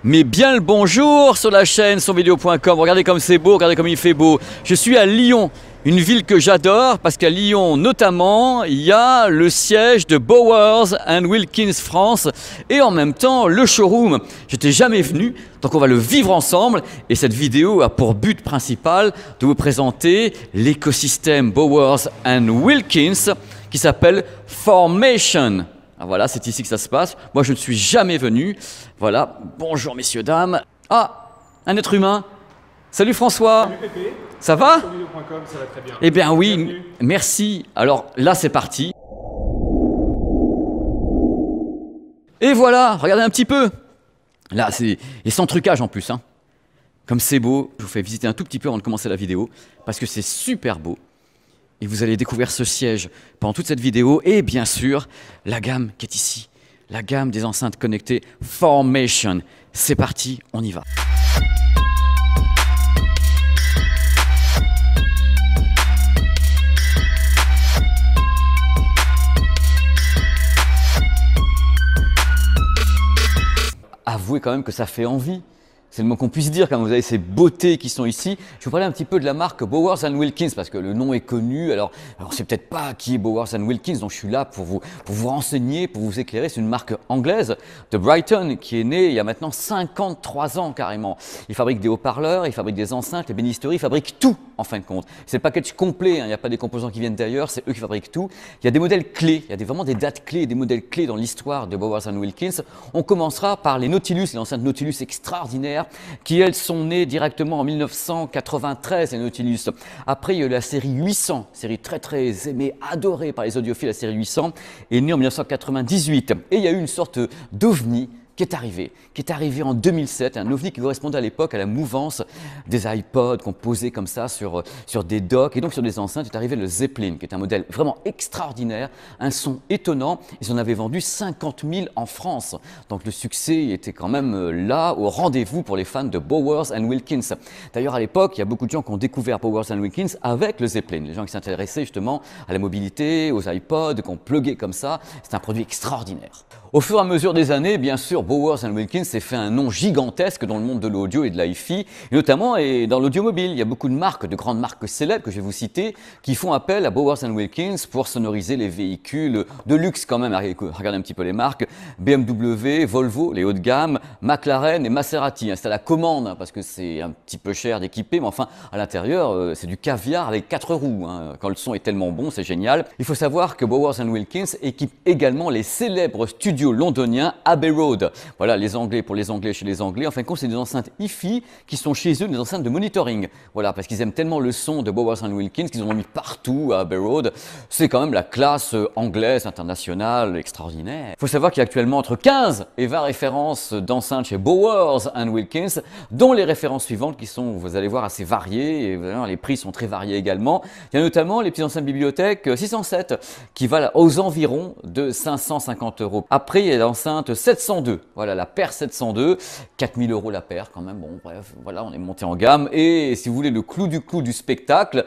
Mais bien le bonjour sur la chaîne sonvideo.com. Regardez comme c'est beau, regardez comme il fait beau. Je suis à Lyon, une ville que j'adore parce qu'à Lyon notamment, il y a le siège de Bowers & Wilkins France et en même temps le showroom. J'étais jamais venu, donc on va le vivre ensemble et cette vidéo a pour but principal de vous présenter l'écosystème Bowers & Wilkins qui s'appelle Formation. Ah, voilà, c'est ici que ça se passe. Moi, je ne suis jamais venu. Voilà, bonjour messieurs, dames. Ah, un être humain. Salut François. Salut Pépé. Ça va? Sonvideo.com, ça va très bien. Eh bien oui, Bienvenue. merci. Alors là, c'est parti. Et voilà, regardez un petit peu. Là, c'est... Et sans trucage en plus, hein. Comme c'est beau, je vous fais visiter un tout petit peu avant de commencer la vidéo, parce que c'est super beau. Et vous allez découvrir ce siège pendant toute cette vidéo et bien sûr, la gamme qui est ici, la gamme des enceintes connectées Formation. C'est parti, on y va. Avouez quand même que ça fait envie. C'est le mot qu'on puisse dire quand vous avez ces beautés qui sont ici. Je vais vous parler un petit peu de la marque Bowers & Wilkins parce que le nom est connu. Alors c'est peut-être pas qui est Bowers & Wilkins, donc je suis là pour vous renseigner, pour vous éclairer. C'est une marque anglaise de Brighton qui est née il y a maintenant 53 ans carrément. Ils fabriquent des haut-parleurs, ils fabriquent des enceintes, les bénisteries, ils fabriquent tout en fin de compte. C'est le package complet, hein. Il n'y a pas des composants qui viennent d'ailleurs, c'est eux qui fabriquent tout. Il y a des modèles clés, il y a vraiment des dates clés, des modèles clés dans l'histoire de Bowers & Wilkins. On commencera par les Nautilus, les enceintes Nautilus extraordinaires qui elles sont nées directement en 1993, les Nautilus. Après il y a eu la série 800, série très aimée, adorée par les audiophiles, la série 800 est née en 1998 et il y a eu une sorte d'ovni qui est arrivé en 2007, un ovni qui correspondait à l'époque à la mouvance des iPods qu'on posait comme ça sur des docks et donc sur des enceintes. Est arrivé le Zeppelin, qui est un modèle vraiment extraordinaire, un son étonnant. Ils en avaient vendu 50 000 en France. Donc le succès était quand même là, au rendez-vous pour les fans de Bowers & Wilkins. D'ailleurs à l'époque, il y a beaucoup de gens qui ont découvert Bowers & Wilkins avec le Zeppelin. Les gens qui s'intéressaient justement à la mobilité, aux iPods, qu'on pluguait comme ça. C'est un produit extraordinaire. Au fur et à mesure des années, bien sûr, Bowers & Wilkins s'est fait un nom gigantesque dans le monde de l'audio et de l'hi-fi, notamment et dans l'audiomobile. Il y a beaucoup de marques, de grandes marques célèbres que je vais vous citer, qui font appel à Bowers & Wilkins pour sonoriser les véhicules de luxe quand même. Regardez un petit peu les marques, BMW, Volvo, les hauts de gamme, McLaren et Maserati. C'est à la commande, hein, parce que c'est un petit peu cher d'équiper, mais enfin, à l'intérieur, c'est du caviar avec 4 roues. Hein. Quand le son est tellement bon, c'est génial. Il faut savoir que Bowers & Wilkins équipe également les célèbres studios londoniens Abbey Road. Voilà, les Anglais pour les Anglais chez les Anglais. En fin de compte, c'est des enceintes hi-fi qui sont chez eux, des enceintes de monitoring. Voilà, parce qu'ils aiment tellement le son de Bowers & Wilkins qu'ils en ont mis partout à Abbey Road. C'est quand même la classe anglaise, internationale, extraordinaire. Il faut savoir qu'il y a actuellement entre 15 et 20 références d'enceintes chez Bowers & Wilkins, dont les références suivantes qui sont, vous allez voir, assez variées. Et les prix sont très variés également. Il y a notamment les petites enceintes bibliothèques 607 qui valent aux environs de 550 €. Après, il y a l'enceinte 702, voilà la paire 702, 4000 € la paire quand même, bon bref, voilà, on est monté en gamme. Et si vous voulez le clou du spectacle,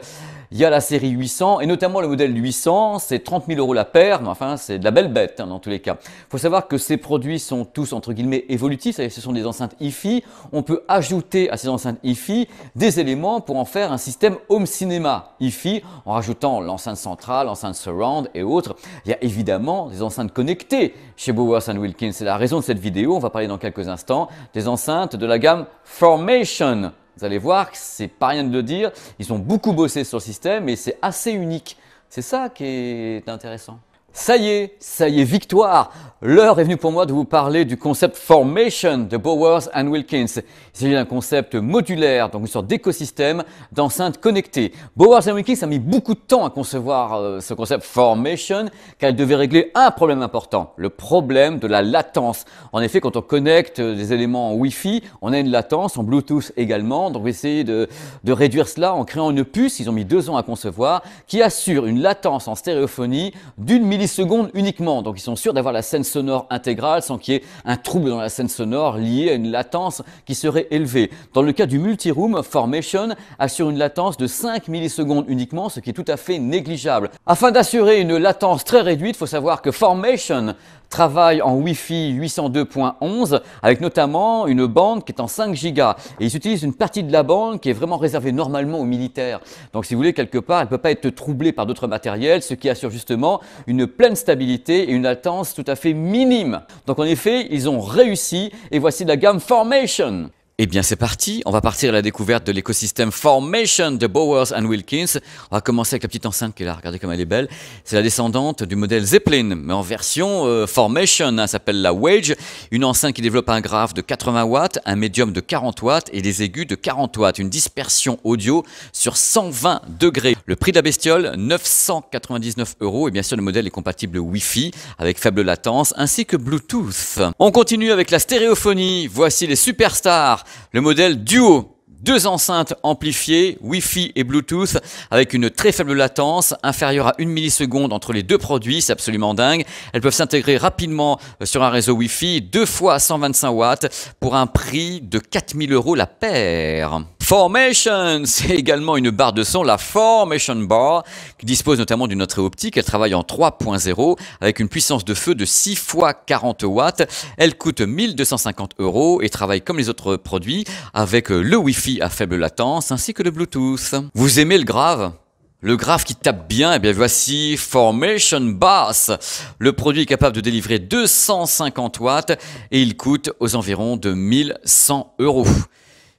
il y a la série 800 et notamment le modèle 800, c'est 30 000 € la paire, mais enfin c'est de la belle bête hein, dans tous les cas. Il faut savoir que ces produits sont tous entre guillemets évolutifs, ce sont des enceintes hi-fi. On peut ajouter à ces enceintes hi-fi des éléments pour en faire un système home cinéma hi-fi en rajoutant l'enceinte centrale, l'enceinte surround et autres. Il y a évidemment des enceintes connectées chez Bowers & Wilkins. C'est la raison de cette vidéo, on va parler dans quelques instants des enceintes de la gamme Formation. Vous allez voir que c'est pas rien de le dire, ils ont beaucoup bossé sur le système et c'est assez unique. C'est ça qui est intéressant. Ça y est, victoire! L'heure est venue pour moi de vous parler du concept Formation de Bowers & Wilkins. Il s'agit d'un concept modulaire, donc une sorte d'écosystème d'enceintes connectées. Bowers & Wilkins a mis beaucoup de temps à concevoir ce concept Formation car il devait régler un problème important, le problème de la latence. En effet, quand on connecte des éléments Wi-Fi, on a une latence, en Bluetooth également, donc on va essayer de réduire cela en créant une puce, ils ont mis 2 ans à concevoir, qui assure une latence en stéréophonie d'1 millisecondes uniquement. Donc ils sont sûrs d'avoir la scène sonore intégrale sans qu'il y ait un trouble dans la scène sonore lié à une latence qui serait élevée. Dans le cas du multi-room, Formation assure une latence de 5 millisecondes uniquement, ce qui est tout à fait négligeable. Afin d'assurer une latence très réduite, il faut savoir que Formation travaille en Wi-Fi 802.11 avec notamment une bande qui est en 5 Go. Et ils utilisent une partie de la bande qui est vraiment réservée normalement aux militaires. Donc si vous voulez, quelque part, elle ne peut pas être troublée par d'autres matériels, ce qui assure justement une pleine stabilité et une latence tout à fait minime. Donc en effet, ils ont réussi et voici la gamme Formation. Eh bien c'est parti, on va partir à la découverte de l'écosystème Formation de Bowers & Wilkins. On va commencer avec la petite enceinte qui est là, regardez comme elle est belle. C'est la descendante du modèle Zeppelin, mais en version Formation, hein, s'appelle la Wage. Une enceinte qui développe un grave de 80 watts, un médium de 40 watts et des aigus de 40 watts. Une dispersion audio sur 120 degrés. Le prix de la bestiole, 999 €. Et bien sûr le modèle est compatible Wi-Fi avec faible latence ainsi que Bluetooth. On continue avec la stéréophonie. Voici les superstars. Le modèle Duo, 2 enceintes amplifiées, Wi-Fi et Bluetooth, avec une très faible latence, inférieure à 1 milliseconde entre les deux produits, c'est absolument dingue. Elles peuvent s'intégrer rapidement sur un réseau Wi-Fi, 2 fois 125 watts, pour un prix de 4000 € la paire. Formation, c'est également une barre de son, la Formation Bar, qui dispose notamment d'une entrée optique. Elle travaille en 3.0 avec une puissance de feu de 6 fois 40 watts. Elle coûte 1250 € et travaille comme les autres produits avec le Wi-Fi à faible latence ainsi que le Bluetooth. Vous aimez le grave ? Le grave qui tape bien, eh bien voici Formation Bass. Le produit est capable de délivrer 250 watts et il coûte aux environs de 1100 €.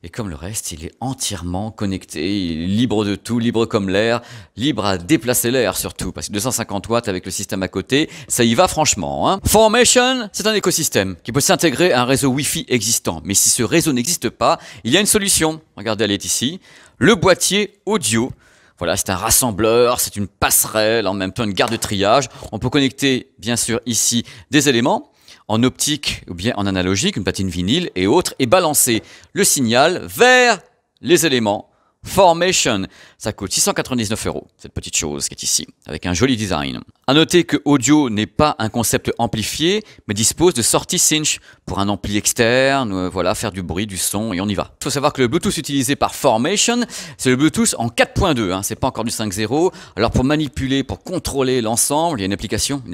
Et comme le reste, il est entièrement connecté, il est libre de tout, libre comme l'air, libre à déplacer l'air surtout, parce que 250 watts avec le système à côté, ça y va franchement. Hein. Formation, c'est un écosystème qui peut s'intégrer à un réseau Wi-Fi existant. Mais si ce réseau n'existe pas, il y a une solution. Regardez, elle est ici. Le boîtier audio. Voilà, c'est un rassembleur, c'est une passerelle, en même temps une gare de triage. On peut connecter, bien sûr, ici des éléments en optique ou bien en analogique, une platine vinyle et autres, et balancer le signal vers les éléments. Formation, ça coûte 699 €, cette petite chose qui est ici, avec un joli design. À noter que audio n'est pas un concept amplifié, mais dispose de sorties cinch pour un ampli externe, voilà, faire du bruit, du son, et on y va. Il faut savoir que le Bluetooth utilisé par Formation, c'est le Bluetooth en 4.2, hein, c'est pas encore du 5.0. Alors pour manipuler, pour contrôler l'ensemble, il y a une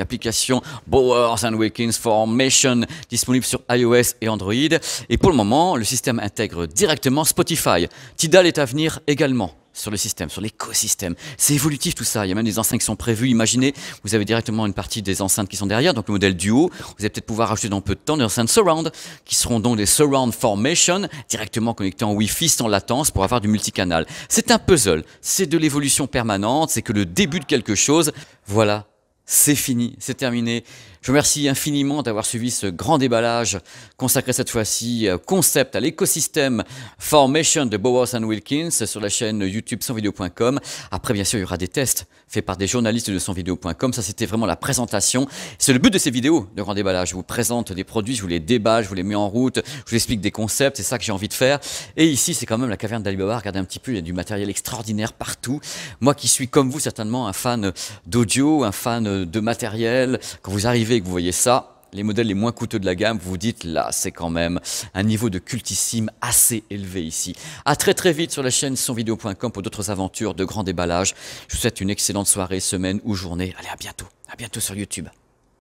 application Bowers & Wilkins Formation, disponible sur iOS et Android. Et pour le moment, le système intègre directement Spotify. Tidal est à venir également sur le système, sur l'écosystème. C'est évolutif tout ça, il y a même des enceintes qui sont prévues. Imaginez, vous avez directement une partie des enceintes qui sont derrière, donc le modèle Duo, vous allez peut-être pouvoir rajouter dans peu de temps des enceintes Surround, qui seront donc des Surround Formation, directement connectées en Wi-Fi sans latence pour avoir du multicanal. C'est un puzzle, c'est de l'évolution permanente, c'est que le début de quelque chose. Voilà. C'est fini, c'est terminé. Je vous remercie infiniment d'avoir suivi ce grand déballage consacré cette fois-ci au concept, à l'écosystème Formation de Bowers & Wilkins sur la chaîne YouTube sonvideo.com. Après, bien sûr, il y aura des tests faits par des journalistes de sonvideo.com. Ça, c'était vraiment la présentation. C'est le but de ces vidéos de grand déballage. Je vous présente des produits, je vous les déballe, je vous les mets en route, je vous explique des concepts. C'est ça que j'ai envie de faire. Et ici, c'est quand même la caverne d'Ali Baba. Regardez un petit peu, il y a du matériel extraordinaire partout. Moi qui suis, comme vous, certainement un fan d'audio, un fan de matériel, quand vous arrivez et que vous voyez ça, les modèles les moins coûteux de la gamme, vous vous dites là, c'est quand même un niveau de cultissime assez élevé ici. À très très vite sur la chaîne sonvideo.com pour d'autres aventures de grands déballages. Je vous souhaite une excellente soirée, semaine ou journée. Allez, à bientôt sur YouTube.